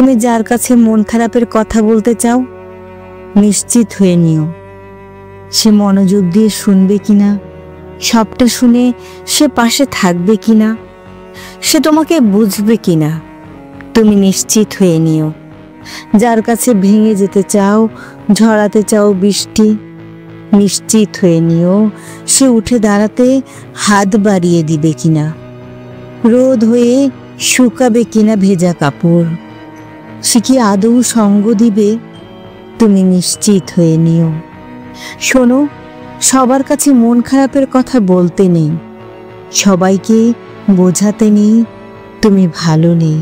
তুমি যার কাছে মন খারাপের কথা বলতে চাও, নিশ্চিত হয়ে নিও সে মনোযোগ দিয়ে শুনবে কিনা, সবটা শুনে সে পাশে থাকবে কিনা, সে তোমাকে বুঝবে কিনা। তুমি নিশ্চিত হয়ে নিও যার কাছে ভেঙে যেতে চাও, ঝরাতে চাও বৃষ্টি, নিশ্চিত হয়ে নিও সে উঠে দাঁড়াতে হাত বাড়িয়ে দিবে কিনা, রোদ হয়ে শুকাবে কিনা ভেজা কাপড়, সে কি আদৌ সঙ্গ দিবে। তুমি নিশ্চিত হয়ে নিও। শোনো, সবার কাছে মন খারাপের কথা বলতে নেই, সবাইকে বোঝাতে নেই তুমি ভালো নেই।